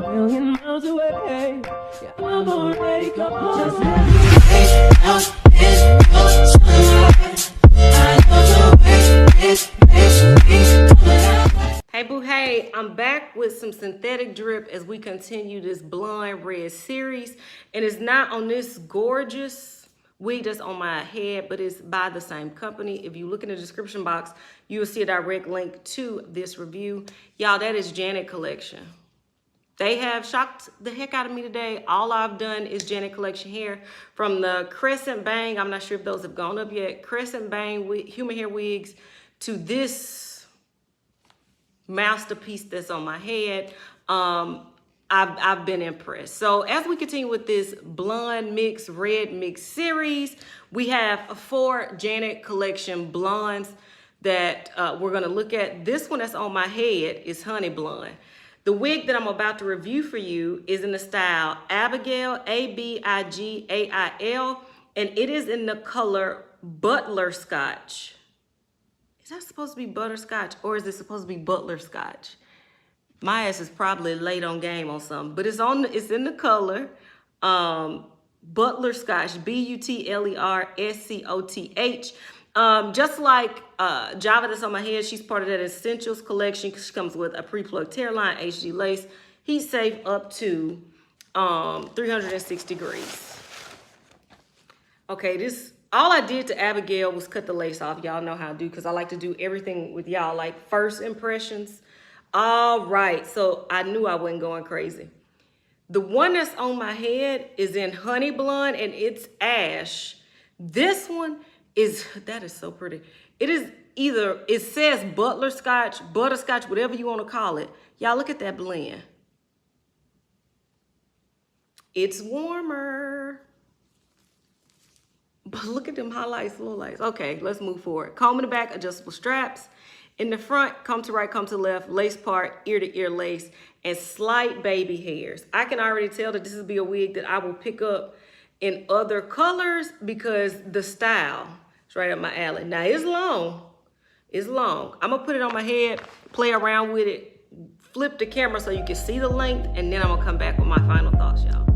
million miles away. Yeah, I'm already gone. Just let me out this sunlight. I love the way it makes me come alive. Hey boo, hey, I'm back with some synthetic drip as we continue this blonde red series. And it's not on this gorgeous wig that's on my head, but it's by the same company. If you look in the description box, you will see a direct link to this review. Y'all, that is Janet Collection. They have shocked the heck out of me today. All I've done is Janet Collection hair from the Crescent Bang. I'm not sure if those have gone up yet. Crescent Bang human hair wigs to this masterpiece that's on my head. I've been impressed. So as we continue with this blonde mix, red mix series, we have 4 Janet Collection blondes that we're gonna look at. This one that's on my head is Honey Blonde. The wig that I'm about to review for you is in the style Abigail, Abigail, and it is in the color Butler Scotch. Is that supposed to be butterscotch or is it supposed to be butler scotch? My ass is probably late on game on something, but it's in the color Butler Scotch, BUTLERSCOTH. Just like Java that's on my head, she's part of that Essentials collection. She comes with a pre-plugged hairline, HD lace, heat safe up to 306 degrees. Okay, all I did to Abigail was cut the lace off. Y'all know how I do because I like to do everything with y'all like first impressions. All right, so I knew I wasn't going crazy. The one that's on my head is in Honey Blonde and it's ash. This one that is so pretty. It says Butler Scotch, butterscotch, whatever you want to call it. Y'all look at that blend. It's warmer. But look at them highlights, lowlights. Okay, let's move forward. Comb in the back, adjustable straps. In the front, come to right, come to left, lace part, ear to ear lace, and slight baby hairs. I can already tell that this will be a wig that I will pick up in other colors because the style is right up my alley. Now it's long. It's long. I'm gonna put it on my head, play around with it, flip the camera so you can see the length, and then I'm gonna come back with my final thoughts, y'all.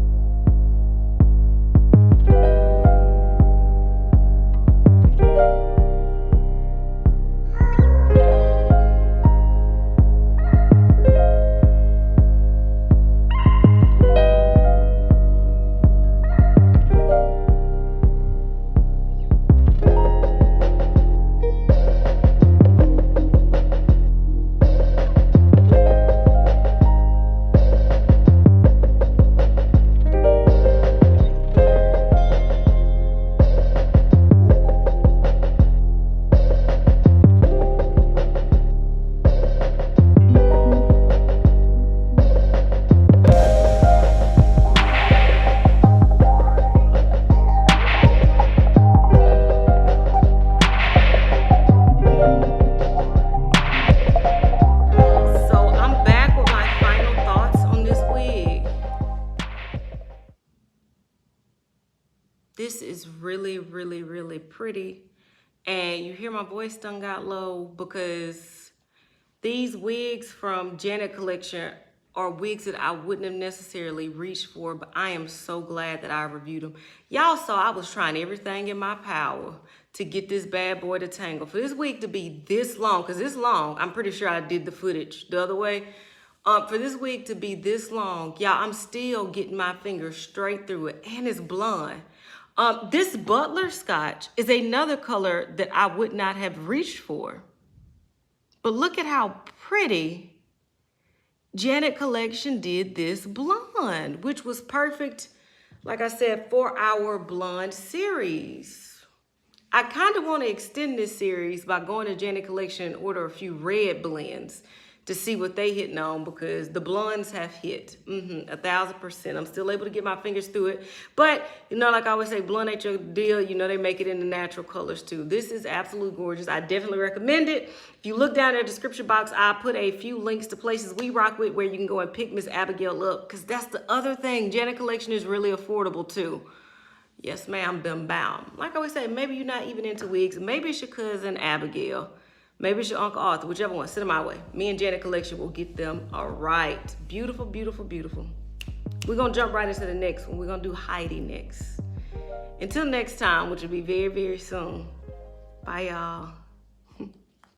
This is really, really, really pretty. And you hear my voice done got low because these wigs from Janet Collection are wigs that I wouldn't have necessarily reached for, but I am so glad that I reviewed them. Y'all saw I was trying everything in my power to get this bad boy to tangle. For this wig to be this long, because it's long, I'm pretty sure I did the footage the other way. For this wig to be this long, y'all, I'm still getting my fingers straight through it, and it's blonde. This Butler Scotch is another color that I would not have reached for. But look at how pretty Janet Collection did this blonde, which was perfect, like I said, for our blonde series. I kind of want to extend this series by going to Janet Collection and order a few red blends to see what they hitting on because the blondes have hit 1,000%. I'm still able to get my fingers through it. But, you know, like I always say, blonde ain't your deal. You know, they make it in the natural colors too. This is absolutely gorgeous. I definitely recommend it. If you look down in the description box, I put a few links to places we rock with where you can go and pick Miss Abigail up because that's the other thing. Janet Collection is really affordable too. Yes, ma'am, them bound. Like I always say, maybe you're not even into wigs. Maybe it's your cousin Abigail. Maybe it's your Uncle Arthur, whichever one. Send them my way. Me and Janet Collection will get them all right. Beautiful, beautiful, beautiful. We're going to jump right into the next one. We're going to do Heidi next. Until next time, which will be very, very soon. Bye, y'all.